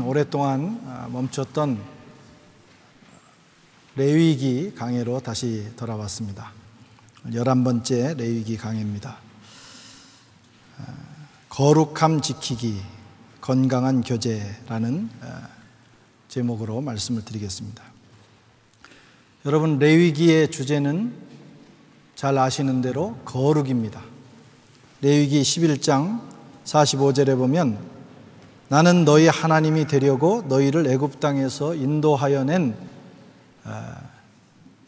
오랫동안 멈췄던 레위기 강해로 다시 돌아왔습니다. 11번째 레위기 강해입니다. 거룩함 지키기, 건강한 교제라는 제목으로 말씀을 드리겠습니다. 여러분, 레위기의 주제는 잘 아시는 대로 거룩입니다. 레위기 11장 45절에 보면 나는 너희 하나님이 되려고 너희를 애굽 땅에서 인도하여 낸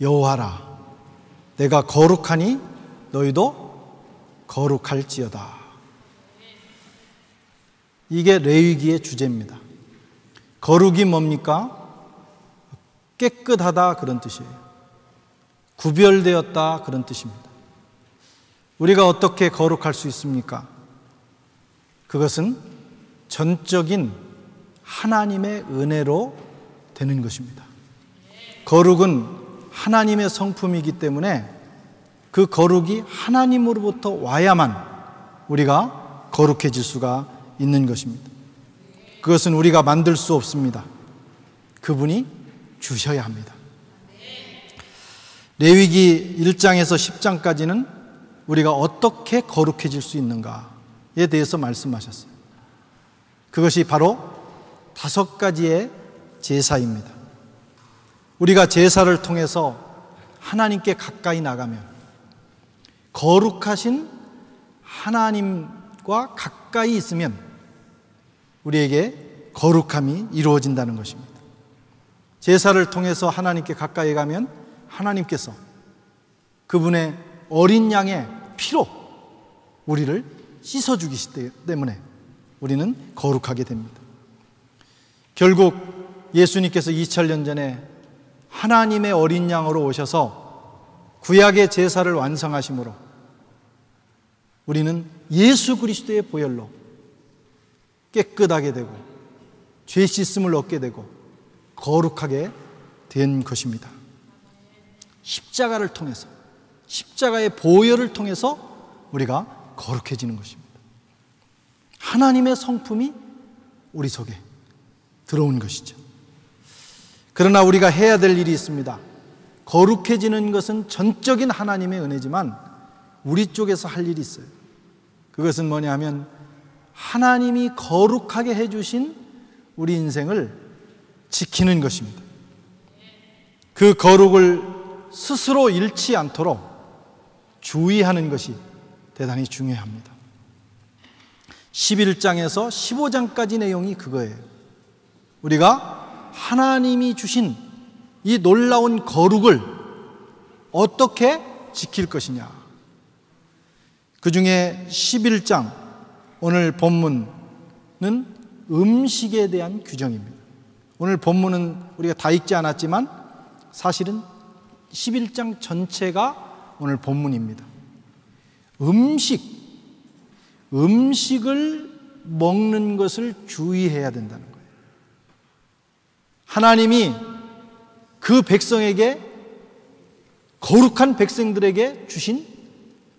여호와라. 내가 거룩하니 너희도 거룩할지어다. 이게 레위기의 주제입니다. 거룩이 뭡니까? 깨끗하다 그런 뜻이에요. 구별되었다 그런 뜻입니다. 우리가 어떻게 거룩할 수 있습니까? 그것은 전적인 하나님의 은혜로 되는 것입니다. 거룩은 하나님의 성품이기 때문에 그 거룩이 하나님으로부터 와야만 우리가 거룩해질 수가 있는 것입니다. 그것은 우리가 만들 수 없습니다. 그분이 주셔야 합니다. 레위기 1장에서 10장까지는 우리가 어떻게 거룩해질 수 있는가에 대해서 말씀하셨어요. 그것이 바로 5가지의 제사입니다. 우리가 제사를 통해서 하나님께 가까이 나가면 거룩하신 하나님과 가까이 있으면 우리에게 거룩함이 이루어진다는 것입니다. 제사를 통해서 하나님께 가까이 가면 하나님께서 그분의 어린 양의 피로 우리를 씻어주기 때문에 우리는 거룩하게 됩니다. 결국 예수님께서 2000년 전에 하나님의 어린 양으로 오셔서 구약의 제사를 완성하심으로 우리는 예수 그리스도의 보혈로 깨끗하게 되고 죄 씻음을 얻게 되고 거룩하게 된 것입니다. 십자가를 통해서, 십자가의 보혈을 통해서 우리가 거룩해지는 것입니다. 하나님의 성품이 우리 속에 들어온 것이죠. 그러나 우리가 해야 될 일이 있습니다. 거룩해지는 것은 전적인 하나님의 은혜지만 우리 쪽에서 할 일이 있어요. 그것은 뭐냐 하면 하나님이 거룩하게 해주신 우리 인생을 지키는 것입니다. 그 거룩을 스스로 잃지 않도록 주의하는 것이 대단히 중요합니다. 11장에서 15장까지 내용이 그거예요. 우리가 하나님이 주신 이 놀라운 거룩을 어떻게 지킬 것이냐. 그 중에 11장, 오늘 본문은 음식에 대한 규정입니다. 오늘 본문은 우리가 다 읽지 않았지만 사실은 11장 전체가 오늘 본문입니다. 음식을 먹는 것을 주의해야 된다는 거예요. 하나님이 그 백성에게, 거룩한 백성들에게 주신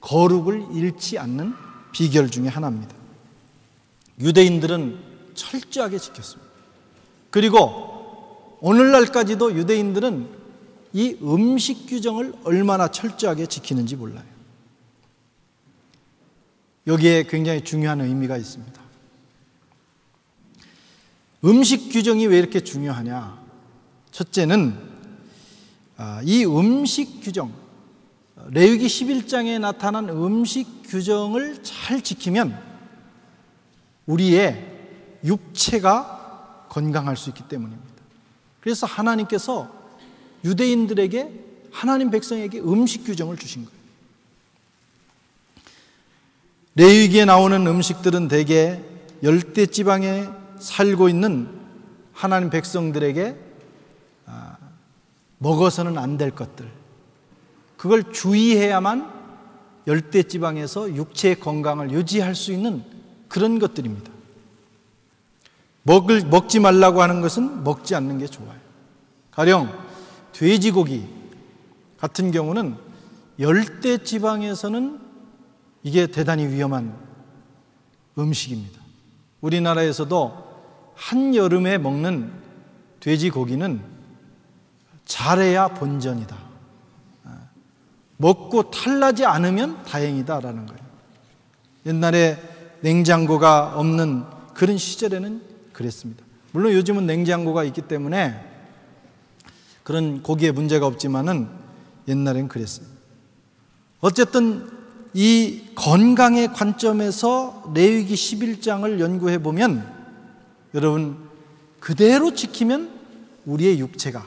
거룩을 잃지 않는 비결 중에 하나입니다. 유대인들은 철저하게 지켰습니다. 그리고 오늘날까지도 유대인들은 이 음식 규정을 얼마나 철저하게 지키는지 몰라요. 여기에 굉장히 중요한 의미가 있습니다. 음식 규정이 왜 이렇게 중요하냐? 첫째는 이 음식 규정, 레위기 11장에 나타난 음식 규정을 잘 지키면 우리의 육체가 건강할 수 있기 때문입니다. 그래서 하나님께서 유대인들에게, 하나님 백성에게 음식 규정을 주신 거예요. 레위기에 나오는 음식들은 대개 열대지방에 살고 있는 하나님 백성들에게 먹어서는 안 될 것들, 그걸 주의해야만 열대지방에서 육체의 건강을 유지할 수 있는 그런 것들입니다. 먹지 말라고 하는 것은 먹지 않는 게 좋아요. 가령 돼지고기 같은 경우는 열대지방에서는 이게 대단히 위험한 음식입니다. 우리나라에서도 한여름에 먹는 돼지고기는 잘해야 본전이다. 먹고 탈나지 않으면 다행이다라는 거예요. 옛날에 냉장고가 없는 그런 시절에는 그랬습니다. 물론 요즘은 냉장고가 있기 때문에 그런 고기에 문제가 없지만은 옛날엔 그랬어요. 어쨌든 이 건강의 관점에서 레위기 11장을 연구해 보면 여러분 그대로 지키면 우리의 육체가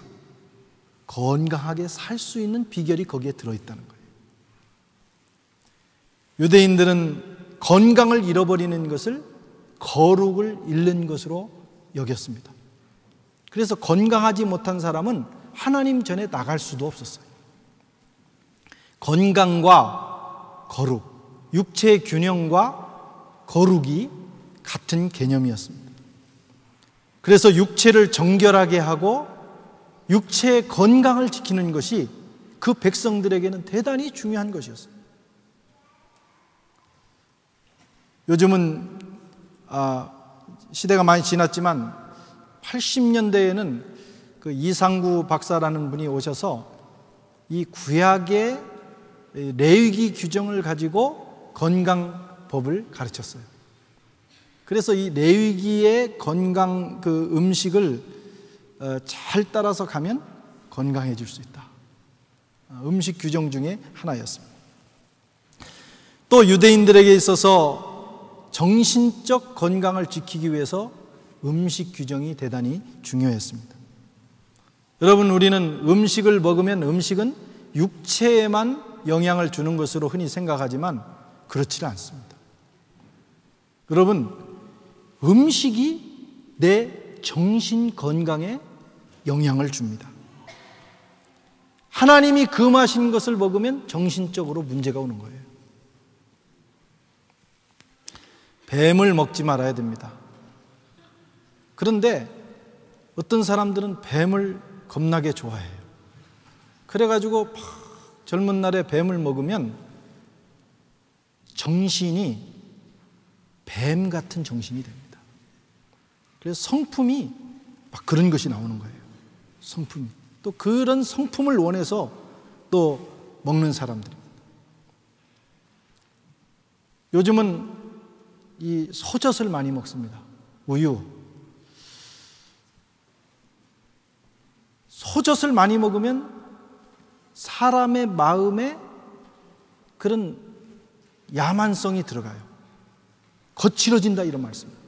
건강하게 살 수 있는 비결이 거기에 들어있다는 거예요. 유대인들은 건강을 잃어버리는 것을 거룩을 잃는 것으로 여겼습니다. 그래서 건강하지 못한 사람은 하나님 전에 나갈 수도 없었어요. 건강과 거룩, 육체의 균형과 거룩이 같은 개념이었습니다. 그래서 육체를 정결하게 하고 육체의 건강을 지키는 것이 그 백성들에게는 대단히 중요한 것이었어요. 요즘은 시대가 많이 지났지만 80년대에는 그 이상구 박사라는 분이 오셔서 이 구약의 레위기 규정을 가지고 건강법을 가르쳤어요. 그래서 이 레위기의 건강 그 음식을 잘 따라서 가면 건강해질 수 있다. 음식 규정 중에 하나였습니다. 또 유대인들에게 있어서 정신적 건강을 지키기 위해서 음식 규정이 대단히 중요했습니다. 여러분, 우리는 음식을 먹으면 음식은 육체에만 영향을 주는 것으로 흔히 생각하지만 그렇지 않습니다. 여러분, 음식이 내 정신 건강에 영향을 줍니다. 하나님이 금하신 것을 먹으면 정신적으로 문제가 오는 거예요. 뱀을 먹지 말아야 됩니다. 그런데 어떤 사람들은 뱀을 겁나게 좋아해요. 그래가지고 막 젊은 날에 뱀을 먹으면 정신이 뱀 같은 정신이 됩니다. 그래서 성품이 막 그런 것이 나오는 거예요. 성품이. 또 그런 성품을 원해서 또 먹는 사람들입니다. 요즘은 이 소젖을 많이 먹습니다. 우유. 소젖을 많이 먹으면 사람의 마음에 그런 야만성이 들어가요. 거칠어진다 이런 말씀입니다.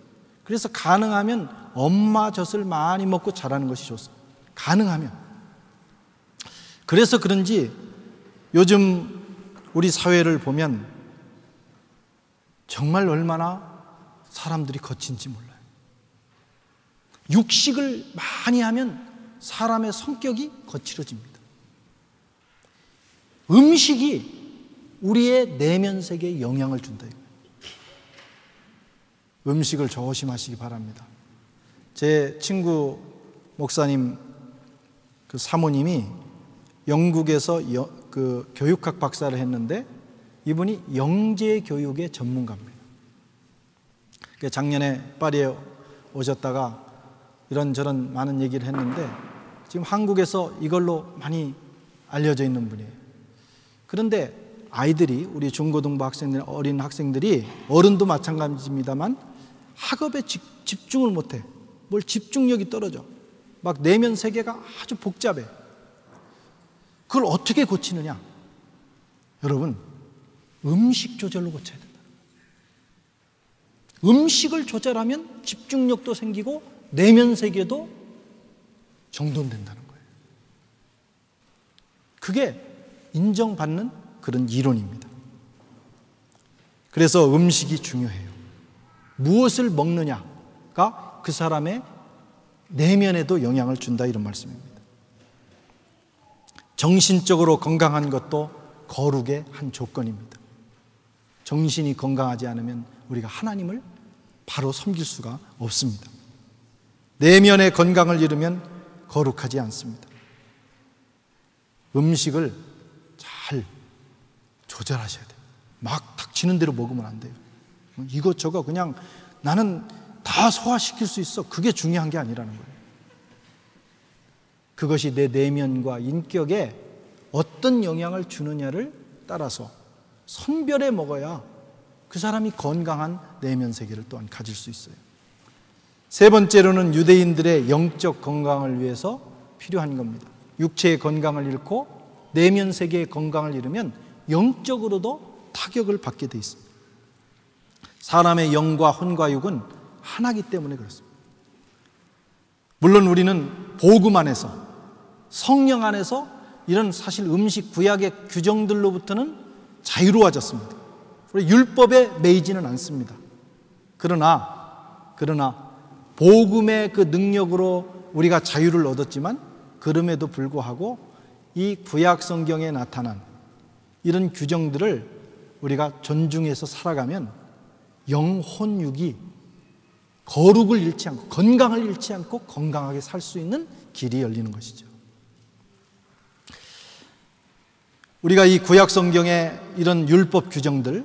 그래서 가능하면 엄마 젖을 많이 먹고 자라는 것이 좋습니다. 가능하면. 그래서 그런지 요즘 우리 사회를 보면 정말 얼마나 사람들이 거친지 몰라요. 육식을 많이 하면 사람의 성격이 거칠어집니다. 음식이 우리의 내면 세계에 영향을 준다. 음식을 조심하시기 바랍니다. 제 친구 목사님 그 사모님이 영국에서 그 교육학 박사를 했는데 이분이 영재 교육의 전문가입니다. 작년에 파리에 오셨다가 이런저런 많은 얘기를 했는데 지금 한국에서 이걸로 많이 알려져 있는 분이에요. 그런데 아이들이, 우리 중고등부 학생들, 어린 학생들이, 어른도 마찬가지입니다만 학업에 집중을 못해. 뭘 집중력이 떨어져. 막 내면 세계가 아주 복잡해. 그걸 어떻게 고치느냐? 여러분, 음식 조절로 고쳐야 된다. 음식을 조절하면 집중력도 생기고 내면 세계도 정돈된다는 거예요. 그게 인정받는 그런 이론입니다. 그래서 음식이 중요해요. 무엇을 먹느냐가 그 사람의 내면에도 영향을 준다 이런 말씀입니다. 정신적으로 건강한 것도 거룩의 한 조건입니다. 정신이 건강하지 않으면 우리가 하나님을 바로 섬길 수가 없습니다. 내면의 건강을 잃으면 거룩하지 않습니다. 음식을 잘 조절하셔야 돼요. 막 닥치는 대로 먹으면 안 돼요. 이것저것 그냥 나는 다 소화시킬 수 있어. 그게 중요한 게 아니라는 거예요. 그것이 내 내면과 인격에 어떤 영향을 주느냐를 따라서 선별해 먹어야 그 사람이 건강한 내면 세계를 또한 가질 수 있어요. 세 번째로는 유대인들의 영적 건강을 위해서 필요한 겁니다. 육체의 건강을 잃고 내면 세계의 건강을 잃으면 영적으로도 타격을 받게 돼 있습니다. 사람의 영과 혼과 육은 하나이기 때문에 그렇습니다. 물론 우리는 복음 안에서, 성령 안에서 이런 사실 음식 구약의 규정들로부터는 자유로워졌습니다. 우리 율법에 매이지는 않습니다. 그러나 복음의 그 능력으로 우리가 자유를 얻었지만 그럼에도 불구하고 이 구약 성경에 나타난 이런 규정들을 우리가 존중해서 살아가면 영혼 육이 거룩을 잃지 않고 건강을 잃지 않고 건강하게 살 수 있는 길이 열리는 것이죠. 우리가 이 구약 성경의 이런 율법 규정들,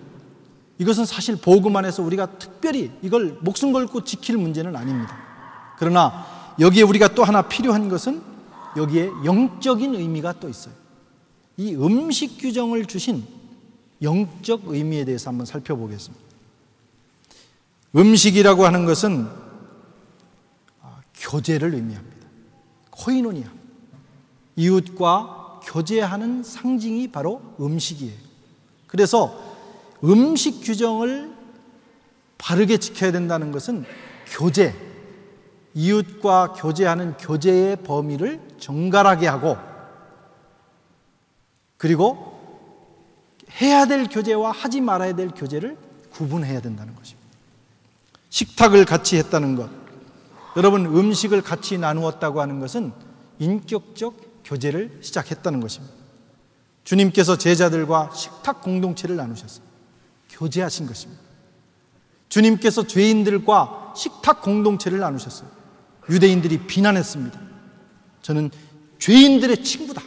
이것은 사실 복음 안에서 우리가 특별히 이걸 목숨 걸고 지킬 문제는 아닙니다. 그러나 여기에 우리가 또 하나 필요한 것은 여기에 영적인 의미가 또 있어요. 이 음식 규정을 주신 영적 의미에 대해서 한번 살펴보겠습니다. 음식이라고 하는 것은 교제를 의미합니다. 코이노니아, 이웃과 교제하는 상징이 바로 음식이에요. 그래서 음식 규정을 바르게 지켜야 된다는 것은 교제, 이웃과 교제하는 교제의 범위를 정갈하게 하고, 그리고 해야 될 교제와 하지 말아야 될 교제를 구분해야 된다는 것입니다. 식탁을 같이 했다는 것, 여러분, 음식을 같이 나누었다고 하는 것은 인격적 교제를 시작했다는 것입니다. 주님께서 제자들과 식탁 공동체를 나누셨어요. 교제하신 것입니다. 주님께서 죄인들과 식탁 공동체를 나누셨어요. 유대인들이 비난했습니다. 저는 죄인들의 친구다.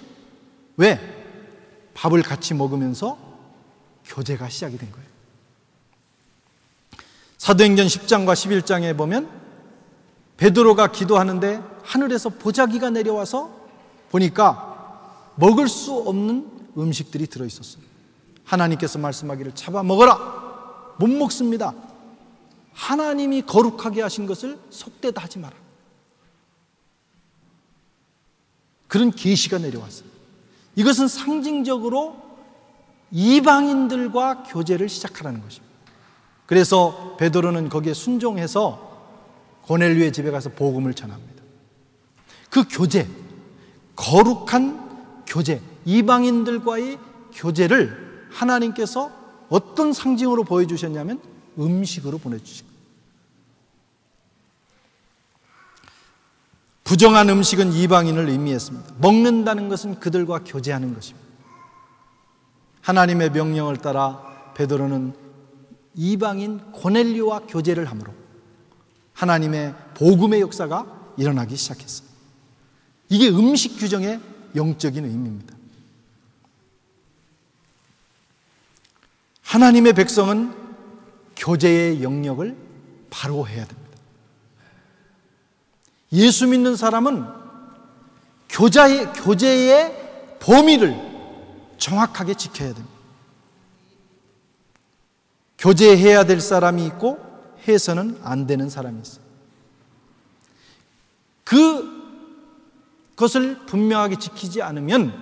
왜? 밥을 같이 먹으면서 교제가 시작이 된 거예요. 사도행전 10장과 11장에 보면 베드로가 기도하는데 하늘에서 보자기가 내려와서 보니까 먹을 수 없는 음식들이 들어있었어요. 하나님께서 말씀하기를 잡아 먹어라. 못 먹습니다. 하나님이 거룩하게 하신 것을 속되다 하지 마라. 그런 계시가 내려왔어요. 이것은 상징적으로 이방인들과 교제를 시작하라는 것입니다. 그래서 베드로는 거기에 순종해서 고넬료의 집에 가서 복음을 전합니다. 그 교제, 거룩한 교제, 이방인들과의 교제를 하나님께서 어떤 상징으로 보여주셨냐면 음식으로 보내주신 거예요. 부정한 음식은 이방인을 의미했습니다. 먹는다는 것은 그들과 교제하는 것입니다. 하나님의 명령을 따라 베드로는 이방인 고넬료와 교제를 함으로 하나님의 복음의 역사가 일어나기 시작했어요. 이게 음식 규정의 영적인 의미입니다. 하나님의 백성은 교제의 영역을 바로 해야 됩니다. 예수 믿는 사람은 교제의 범위를 정확하게 지켜야 됩니다. 교제해야 될 사람이 있고 해서는 안 되는 사람이 있어요. 그것을 분명하게 지키지 않으면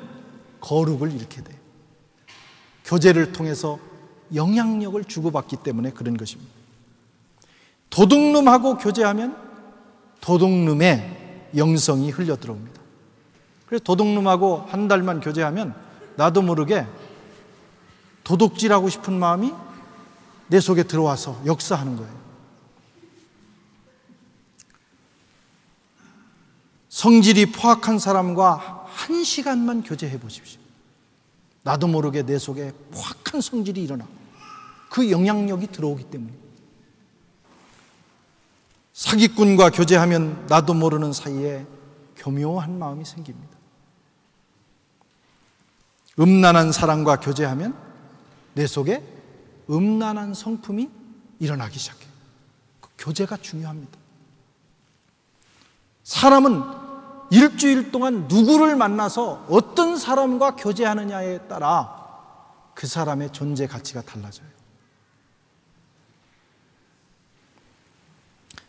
거룩을 잃게 돼요. 교제를 통해서 영향력을 주고받기 때문에 그런 것입니다. 도둑놈하고 교제하면 도둑놈의 영성이 흘려 들어옵니다. 그래서 도둑놈하고 한 달만 교제하면 나도 모르게 도둑질하고 싶은 마음이 내 속에 들어와서 역사하는 거예요. 성질이 포악한 사람과 1시간만 교제해 보십시오. 나도 모르게 내 속에 포악한 성질이 일어나 그 영향력이 들어오기 때문에. 사기꾼과 교제하면 나도 모르는 사이에 교묘한 마음이 생깁니다. 음란한 사람과 교제하면 내 속에 음란한 성품이 일어나기 시작해요. 교제가 중요합니다. 사람은 일주일 동안 누구를 만나서 어떤 사람과 교제하느냐에 따라 그 사람의 존재 가치가 달라져요.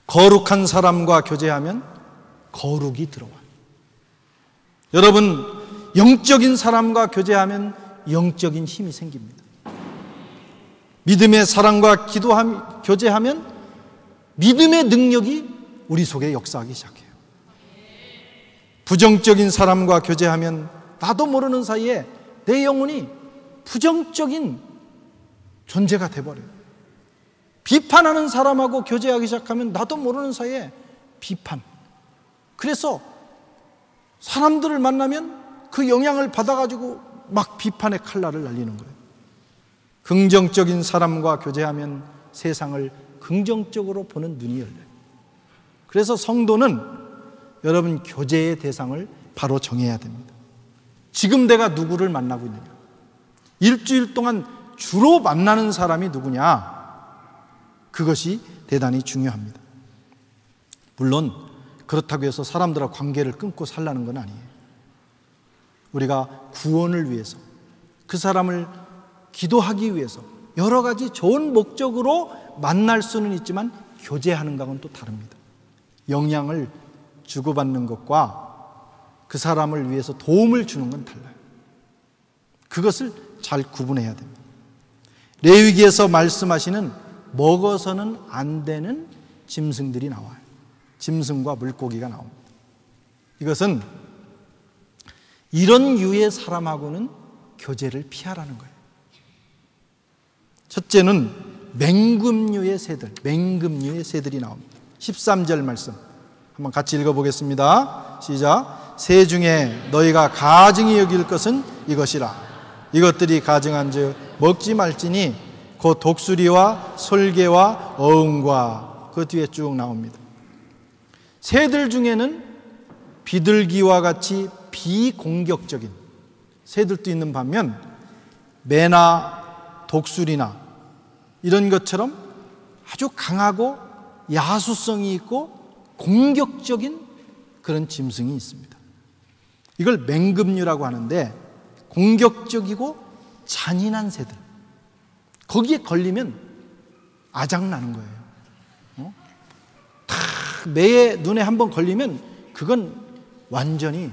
거룩한 사람과 교제하면 거룩이 들어와요. 여러분, 영적인 사람과 교제하면 영적인 힘이 생깁니다. 믿음의 사랑과 교제하면 믿음의 능력이 우리 속에 역사하기 시작해요. 부정적인 사람과 교제하면 나도 모르는 사이에 내 영혼이 부정적인 존재가 돼버려요. 비판하는 사람하고 교제하기 시작하면 나도 모르는 사이에 비판. 그래서 사람들을 만나면 그 영향을 받아가지고 막 비판의 칼날을 날리는 거예요. 긍정적인 사람과 교제하면 세상을 긍정적으로 보는 눈이 열려요. 그래서 성도는 여러분 교제의 대상을 바로 정해야 됩니다. 지금 내가 누구를 만나고 있느냐? 일주일 동안 주로 만나는 사람이 누구냐? 그것이 대단히 중요합니다. 물론 그렇다고 해서 사람들과 관계를 끊고 살라는 건 아니에요. 우리가 구원을 위해서, 그 사람을 기도하기 위해서 여러 가지 좋은 목적으로 만날 수는 있지만 교제하는 것과는 또 다릅니다. 영향을 주고받는 것과 그 사람을 위해서 도움을 주는 건 달라요. 그것을 잘 구분해야 됩니다. 레위기에서 말씀하시는 먹어서는 안 되는 짐승들이 나와요. 짐승과 물고기가 나옵니다. 이것은 이런 유의 사람하고는 교제를 피하라는 거예요. 첫째는 맹금류의 새들, 맹금류의 새들이 나옵니다. 13절 말씀 한번 같이 읽어보겠습니다. 시작. 새 중에 너희가 가증히 여길 것은 이것이라. 이것들이 가증한 즉 먹지 말지니 곧 독수리와 솔개와 어음과 그 뒤에 쭉 나옵니다. 새들 중에는 비둘기와 같이 비공격적인 새들도 있는 반면 매나 독수리나 이런 것처럼 아주 강하고 야수성이 있고 공격적인 그런 짐승이 있습니다. 이걸 맹금류라고 하는데 공격적이고 잔인한 새들, 거기에 걸리면 아작나는 거예요. 탁 매의 눈에 한번 걸리면 그건 완전히,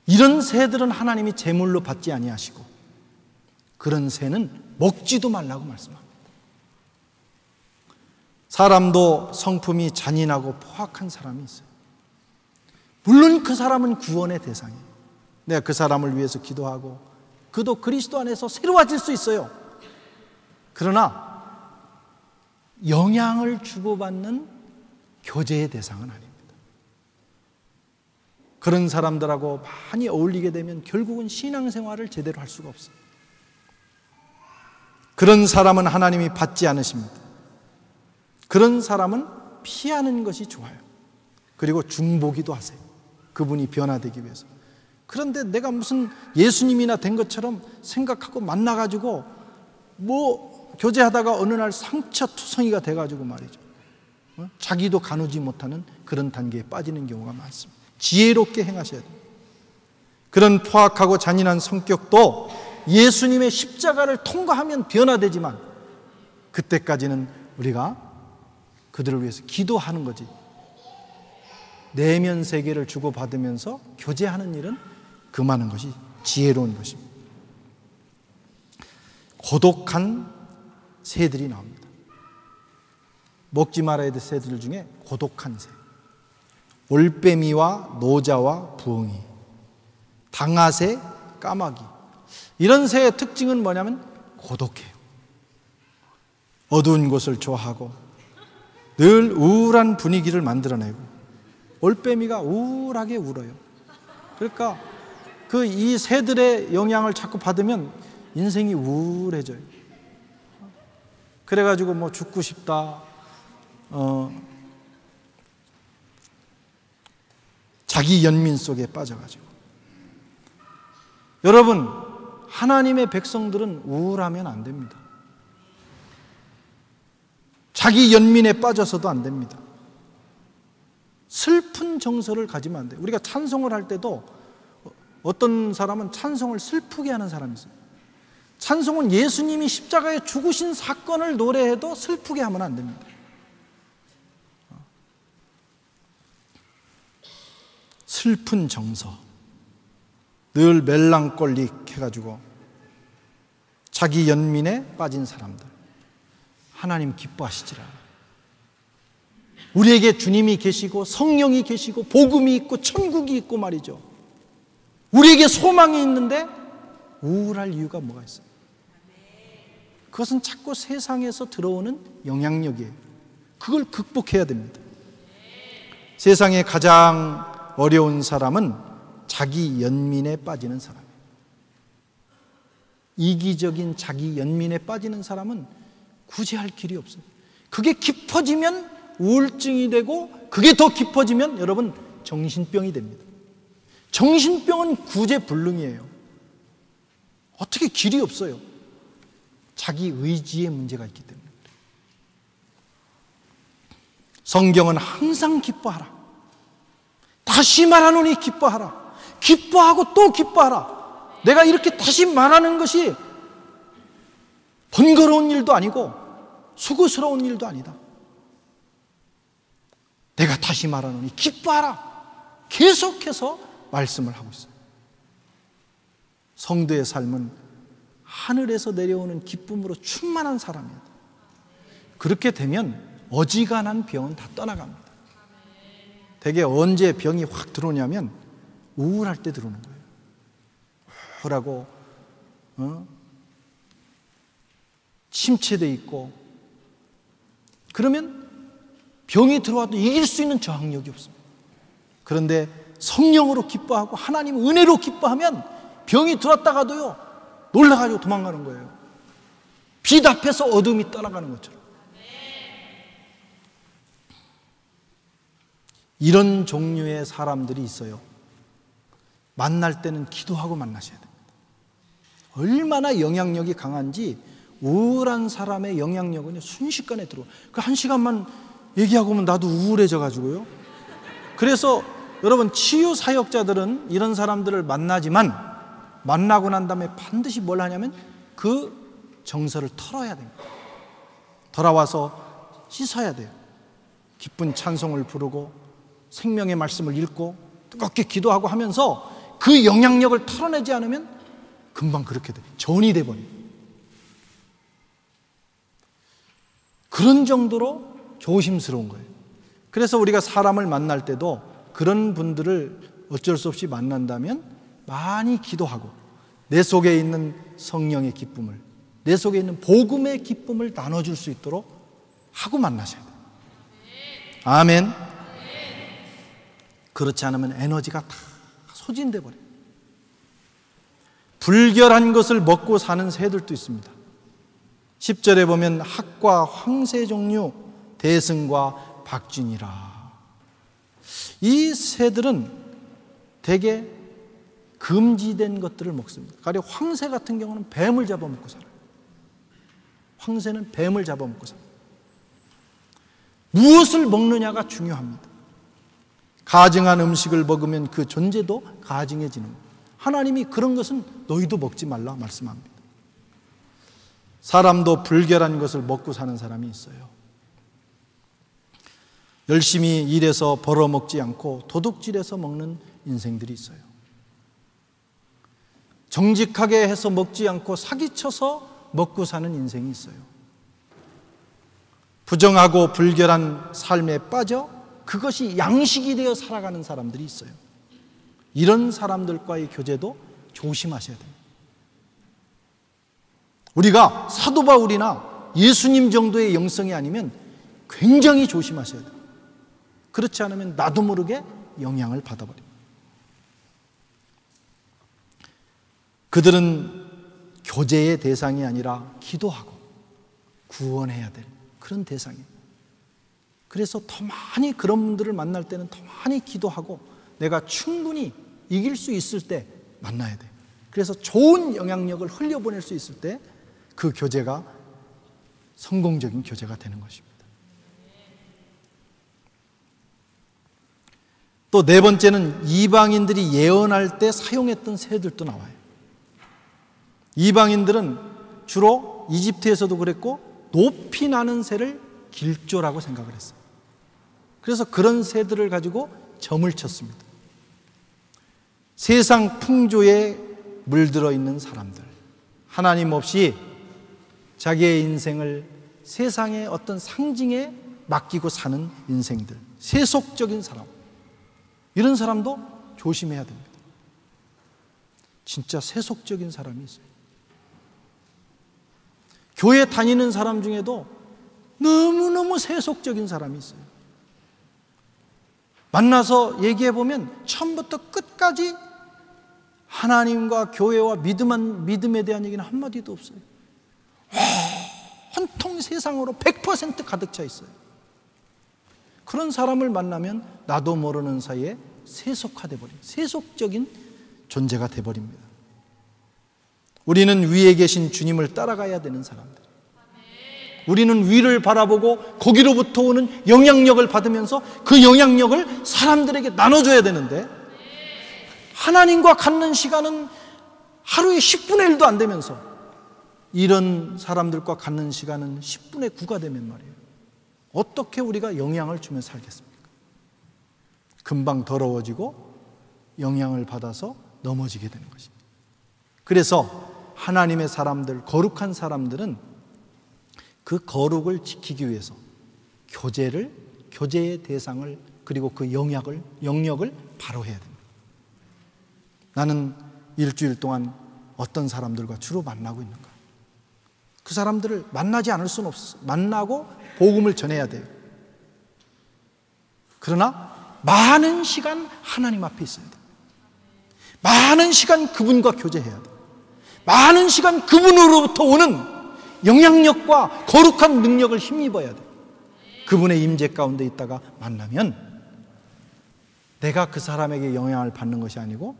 이런 새들은 하나님이 제물로 받지 아니하시고 그런 새는 먹지도 말라고 말씀합니다. 사람도 성품이 잔인하고 포악한 사람이 있어요. 물론 그 사람은 구원의 대상이에요. 내가 그 사람을 위해서 기도하고 그도 그리스도 안에서 새로워질 수 있어요. 그러나 영향을 주고받는 교제의 대상은 아닙니다. 그런 사람들하고 많이 어울리게 되면 결국은 신앙생활을 제대로 할 수가 없어요. 그런 사람은 하나님이 받지 않으십니다. 그런 사람은 피하는 것이 좋아요. 그리고 중보기도 하세요. 그분이 변화되기 위해서. 그런데 내가 무슨 예수님이나 된 것처럼 생각하고 만나가지고 뭐 교제하다가 어느 날 상처투성이가 돼가지고 말이죠. 자기도 가누지 못하는 그런 단계에 빠지는 경우가 많습니다. 지혜롭게 행하셔야 됩니다. 그런 포악하고 잔인한 성격도 예수님의 십자가를 통과하면 변화되지만 그때까지는 우리가 그들을 위해서 기도하는 거지, 내면 세계를 주고받으면서 교제하는 일은 금하는 것이 지혜로운 것입니다. 고독한 새들이 나옵니다. 먹지 말아야 될 새들 중에 고독한 새, 올빼미와 노자와 부엉이, 당아새, 까마귀, 이런 새의 특징은 뭐냐면 고독해요. 어두운 곳을 좋아하고 늘 우울한 분위기를 만들어내고, 올빼미가 우울하게 울어요. 그러니까 이 새들의 영향을 자꾸 받으면 인생이 우울해져요. 그래가지고 뭐 죽고 싶다, 자기 연민 속에 빠져가지고. 여러분, 하나님의 백성들은 우울하면 안 됩니다. 자기 연민에 빠져서도 안 됩니다. 슬픈 정서를 가지면 안 돼요. 우리가 찬송을 할 때도 어떤 사람은 찬송을 슬프게 하는 사람이 있어요. 찬송은 예수님이 십자가에 죽으신 사건을 노래해도 슬프게 하면 안 됩니다. 슬픈 정서, 늘 멜랑꼴릭 해가지고 자기 연민에 빠진 사람들, 하나님 기뻐하시지라. 우리에게 주님이 계시고 성령이 계시고 복음이 있고 천국이 있고 말이죠. 우리에게 소망이 있는데 우울할 이유가 뭐가 있어요? 그것은 자꾸 세상에서 들어오는 영향력이에요. 그걸 극복해야 됩니다. 세상에 가장 어려운 사람은 자기 연민에 빠지는 사람이에요. 이기적인 자기 연민에 빠지는 사람은 구제할 길이 없어요. 그게 깊어지면 우울증이 되고, 그게 더 깊어지면 여러분 정신병이 됩니다. 정신병은 구제불능이에요. 어떻게 길이 없어요? 자기 의지에 문제가 있기 때문에. 성경은 항상 기뻐하라. 다시 말하노니 기뻐하라. 기뻐하고 또 기뻐하라. 내가 이렇게 다시 말하는 것이 번거로운 일도 아니고 수고스러운 일도 아니다. 내가 다시 말하노니 기뻐하라. 계속해서 말씀을 하고 있어요. 성도의 삶은 하늘에서 내려오는 기쁨으로 충만한 사람이에요. 그렇게 되면 어지간한 병은 다 떠나갑니다. 대개 언제 병이 확 들어오냐면 우울할 때 들어오는 거예요. 우울하고 침체돼 있고, 그러면 병이 들어와도 이길 수 있는 저항력이 없습니다. 그런데 성령으로 기뻐하고 하나님 은혜로 기뻐하면 병이 들어왔다가도요 놀라가지고 도망가는 거예요. 빛 앞에서 어둠이 떠나가는 것처럼. 이런 종류의 사람들이 있어요. 만날 때는 기도하고 만나셔야 됩니다. 얼마나 영향력이 강한지 우울한 사람의 영향력은 순식간에 들어와요. 그 한 시간만 얘기하고 오면 나도 우울해져 가지고요. 그래서 여러분, 치유 사역자들은 이런 사람들을 만나지만 만나고 난 다음에 반드시 뭘 하냐면 그 정서를 털어야 됩니다. 돌아와서 씻어야 돼요. 기쁜 찬송을 부르고 생명의 말씀을 읽고 뜨겁게 기도하고 하면서 그 영향력을 털어내지 않으면 금방 그렇게 돼요. 전이 돼버려요. 그런 정도로 조심스러운 거예요. 그래서 우리가 사람을 만날 때도 그런 분들을 어쩔 수 없이 만난다면 많이 기도하고 내 속에 있는 성령의 기쁨을, 내 속에 있는 복음의 기쁨을 나눠줄 수 있도록 하고 만나셔야 돼요. 아멘. 그렇지 않으면 에너지가 다 소진돼 버려요. 불결한 것을 먹고 사는 새들도 있습니다. 10절에 보면 학과 황새 종류 대승과 박쥐니라. 이 새들은 대개 금지된 것들을 먹습니다. 가령 황새 같은 경우는 뱀을 잡아먹고 살아요. 황새는 뱀을 잡아먹고 살아요. 무엇을 먹느냐가 중요합니다. 가증한 음식을 먹으면 그 존재도 가증해지는 거예요. 하나님이 그런 것은 너희도 먹지 말라 말씀합니다. 사람도 불결한 것을 먹고 사는 사람이 있어요. 열심히 일해서 벌어먹지 않고 도둑질해서 먹는 인생들이 있어요. 정직하게 해서 먹지 않고 사기쳐서 먹고 사는 인생이 있어요. 부정하고 불결한 삶에 빠져 그것이 양식이 되어 살아가는 사람들이 있어요. 이런 사람들과의 교제도 조심하셔야 됩니다. 우리가 사도 바울이나 예수님 정도의 영성이 아니면 굉장히 조심하셔야 돼요. 그렇지 않으면 나도 모르게 영향을 받아버립니다. 그들은 교제의 대상이 아니라 기도하고 구원해야 될 그런 대상이에요. 그래서 더 많이 그런 분들을 만날 때는 더 많이 기도하고 내가 충분히 이길 수 있을 때 만나야 돼요. 그래서 좋은 영향력을 흘려보낼 수 있을 때 그 교제가 성공적인 교제가 되는 것입니다. 또 네 번째는 이방인들이 예언할 때 사용했던 새들도 나와요. 이방인들은 주로 이집트에서도 그랬고 높이 나는 새를 길조라고 생각을 했어요. 그래서 그런 새들을 가지고 점을 쳤습니다. 세상 풍조에 물들어 있는 사람들, 하나님 없이 자기의 인생을 세상의 어떤 상징에 맡기고 사는 인생들, 세속적인 사람, 이런 사람도 조심해야 됩니다. 진짜 세속적인 사람이 있어요. 교회 다니는 사람 중에도 너무너무 세속적인 사람이 있어요. 만나서 얘기해보면 처음부터 끝까지 하나님과 교회와 믿음에 대한 얘기는 한마디도 없어요. 온통 세상으로 100% 가득 차 있어요. 그런 사람을 만나면 나도 모르는 사이에 세속화돼 버려요. 세속적인 존재가 돼버립니다. 우리는 위에 계신 주님을 따라가야 되는 사람들. 우리는 위를 바라보고 거기로부터 오는 영향력을 받으면서 그 영향력을 사람들에게 나눠줘야 되는데, 하나님과 갖는 시간은 하루에 10분의 1도 안 되면서 이런 사람들과 갖는 시간은 10분의 9가 되면 말이에요. 어떻게 우리가 영향을 주며 살겠습니까? 금방 더러워지고 영향을 받아서 넘어지게 되는 것입니다. 그래서 하나님의 사람들, 거룩한 사람들은 그 거룩을 지키기 위해서 교제의 대상을, 그리고 그 영역을 바로 해야 됩니다. 나는 일주일 동안 어떤 사람들과 주로 만나고 있는가? 그 사람들을 만나지 않을 수는 없어요. 만나고 복음을 전해야 돼요. 그러나 많은 시간 하나님 앞에 있어야 돼요. 많은 시간 그분과 교제해야 돼요. 많은 시간 그분으로부터 오는 영향력과 거룩한 능력을 힘입어야 돼요. 그분의 임재 가운데 있다가 만나면 내가 그 사람에게 영향을 받는 것이 아니고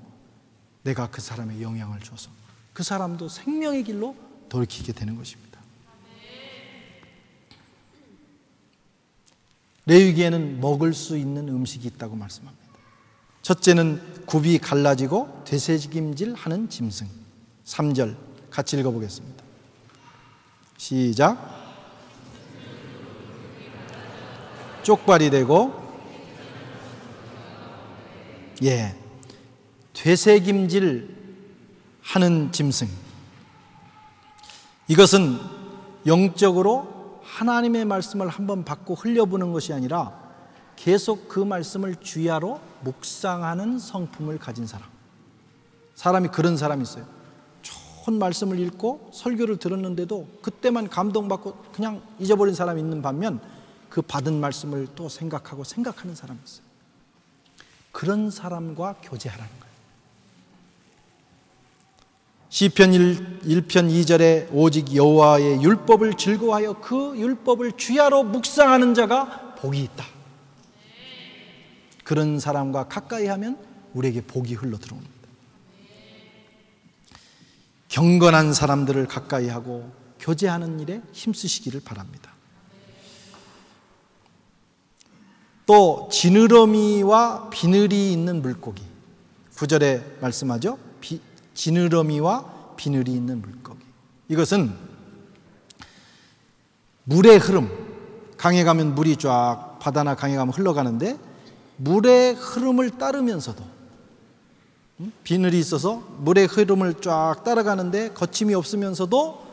내가 그 사람에게 영향을 줘서 그 사람도 생명의 길로 돌이키게 되는 것입니다. 레위기에는 먹을 수 있는 음식이 있다고 말씀합니다. 첫째는 굽이 갈라지고 되새김질 하는 짐승. 3절 같이 읽어보겠습니다. 시작. 쪽발이 되고, 되새김질 하는 짐승. 이것은 영적으로 하나님의 말씀을 한번 받고 흘려보는 것이 아니라 계속 그 말씀을 주야로 묵상하는 성품을 가진 사람. 사람이 그런 사람이 있어요. 좋은 말씀을 읽고 설교를 들었는데도 그때만 감동받고 그냥 잊어버린 사람이 있는 반면 그 받은 말씀을 또 생각하는 사람이 있어요. 그런 사람과 교제하라는 거예요. 시편 1편 2절에 오직 여호와의 율법을 즐거워하여 그 율법을 주야로 묵상하는 자가 복이 있다. 그런 사람과 가까이 하면 우리에게 복이 흘러 들어옵니다. 경건한 사람들을 가까이 하고 교제하는 일에 힘쓰시기를 바랍니다. 또 지느러미와 비늘이 있는 물고기, 9절에 말씀하죠. 지느러미와 비늘이 있는 물고기. 이것은 물의 흐름, 강에 가면 물이 쫙 바다나 강에 가면 흘러가는데 물의 흐름을 따르면서도 비늘이 있어서 물의 흐름을 쫙 따라가는데 거침이 없으면서도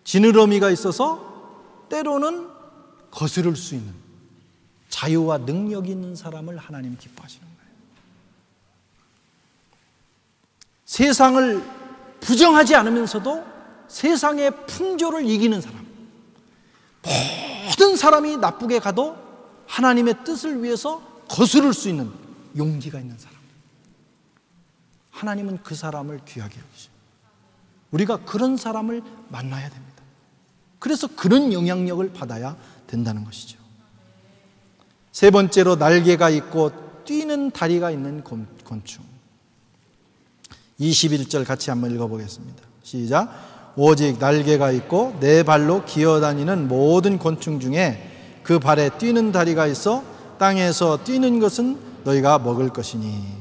지느러미가 있어서 때로는 거스를 수 있는 자유와 능력이 있는 사람을 하나님 기뻐하시는 거예요. 세상을 부정하지 않으면서도 세상의 풍조를 이기는 사람. 모든 사람이 나쁘게 가도 하나님의 뜻을 위해서 거스를 수 있는 용기가 있는 사람. 하나님은 그 사람을 귀하게 여기죠. 우리가 그런 사람을 만나야 됩니다. 그래서 그런 영향력을 받아야 된다는 것이죠. 세 번째로 날개가 있고 뛰는 다리가 있는 곤충. 21절 같이 한번 읽어보겠습니다. 시작. 오직 날개가 있고 네 발로 기어다니는 모든 곤충 중에 그 발에 뛰는 다리가 있어 땅에서 뛰는 것은 너희가 먹을 것이니.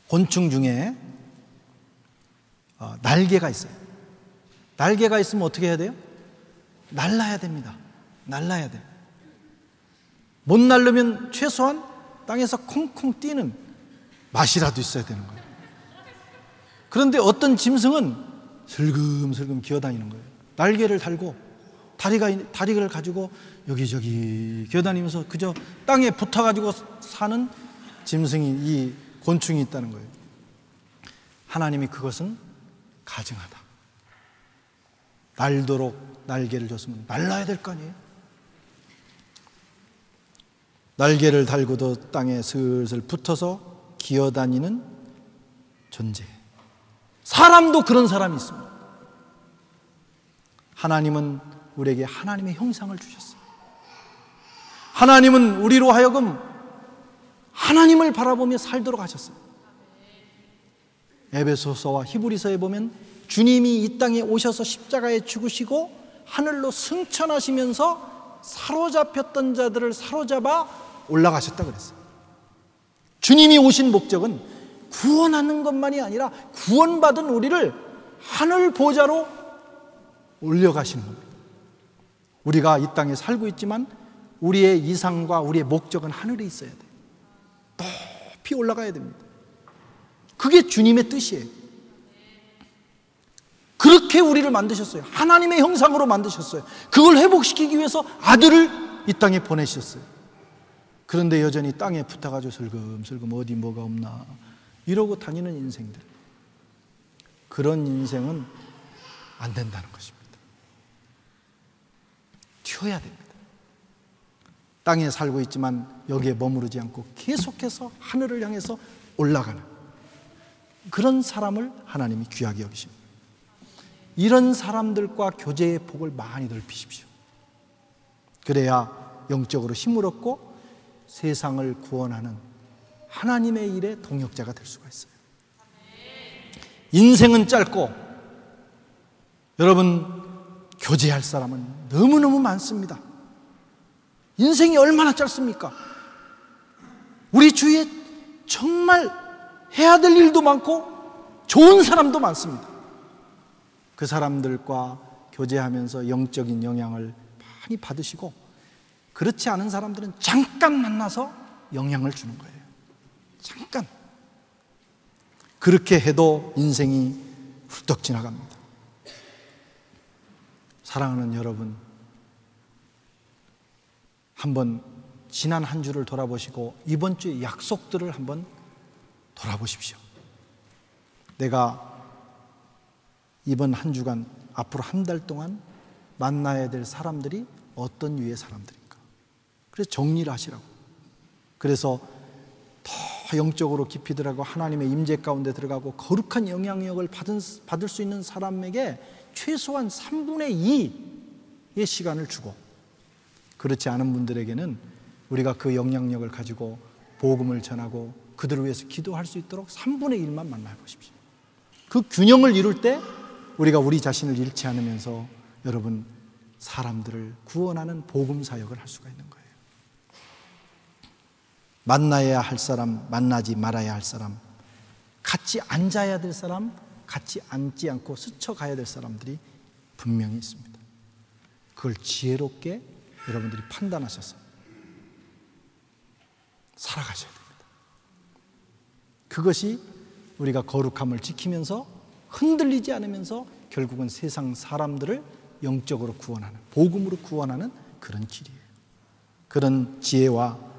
곤충 중에 날개가 있어요. 날개가 있으면 어떻게 해야 돼요? 날라야 됩니다. 날라야 돼요. 못 날르면 최소한 땅에서 콩콩 뛰는 맛이라도 있어야 되는 거예요. 그런데 어떤 짐승은 슬금슬금 기어다니는 거예요. 날개를 달고 다리를 가지고 여기저기 기어다니면서 그저 땅에 붙어가지고 사는 짐승이, 이 곤충이 있다는 거예요. 하나님이 그것은 가증하다. 날도록 날개를 줬으면 날라야 될 거 아니에요? 날개를 달고도 땅에 슬슬 붙어서 기어다니는 존재. 사람도 그런 사람이 있습니다. 하나님은 우리에게 하나님의 형상을 주셨어요. 하나님은 우리로 하여금 하나님을 바라보며 살도록 하셨어요. 에베소서와 히브리서에 보면 주님이 이 땅에 오셔서 십자가에 죽으시고 하늘로 승천하시면서 사로잡혔던 자들을 사로잡아 올라가셨다 그랬어요. 주님이 오신 목적은 구원하는 것만이 아니라 구원받은 우리를 하늘 보좌로 올려가시는 겁니다. 우리가 이 땅에 살고 있지만 우리의 이상과 우리의 목적은 하늘에 있어야 돼요. 높이 올라가야 됩니다. 그게 주님의 뜻이에요. 그렇게 우리를 만드셨어요. 하나님의 형상으로 만드셨어요. 그걸 회복시키기 위해서 아들을 이 땅에 보내셨어요. 그런데 여전히 땅에 붙어가지고 슬금슬금 어디 뭐가 없나 이러고 다니는 인생들, 그런 인생은 안 된다는 것입니다. 튀어야 됩니다. 땅에 살고 있지만 여기에 머무르지 않고 계속해서 하늘을 향해서 올라가는 그런 사람을 하나님이 귀하게 여기십니다. 이런 사람들과 교제의 폭을 많이 넓히십시오. 그래야 영적으로 힘을 얻고 세상을 구원하는 하나님의 일에 동역자가 될 수가 있어요. 인생은 짧고 여러분, 교제할 사람은 너무너무 많습니다. 인생이 얼마나 짧습니까? 우리 주위에 정말 해야 될 일도 많고 좋은 사람도 많습니다. 그 사람들과 교제하면서 영적인 영향을 많이 받으시고, 그렇지 않은 사람들은 잠깐 만나서 영향을 주는 거예요. 잠깐. 그렇게 해도 인생이 훌떡 지나갑니다. 사랑하는 여러분, 한번 지난 한 주를 돌아보시고 이번 주의 약속들을 한번 돌아보십시오. 내가 이번 한 주간, 앞으로 한 달 동안 만나야 될 사람들이 어떤 유의 사람들인가. 그래서 정리를 하시라고. 그래서 더 영적으로 깊이 들어가고 하나님의 임재 가운데 들어가고 거룩한 영향력을 받을 수 있는 사람에게 최소한 3분의 2의 시간을 주고, 그렇지 않은 분들에게는 우리가 그 영향력을 가지고 복음을 전하고 그들을 위해서 기도할 수 있도록 3분의 1만 만나보십시오. 그 균형을 이룰 때 우리가 우리 자신을 잃지 않으면서 여러분, 사람들을 구원하는 복음 사역을 할 수가 있는 거예요. 만나야 할 사람, 만나지 말아야 할 사람, 같이 앉아야 될 사람, 같이 앉지 않고 스쳐가야 될 사람들이 분명히 있습니다. 그걸 지혜롭게 여러분들이 판단하셔서 살아가셔야 됩니다. 그것이 우리가 거룩함을 지키면서 흔들리지 않으면서 결국은 세상 사람들을 영적으로 구원하는, 복음으로 구원하는 그런 길이에요. 그런 지혜와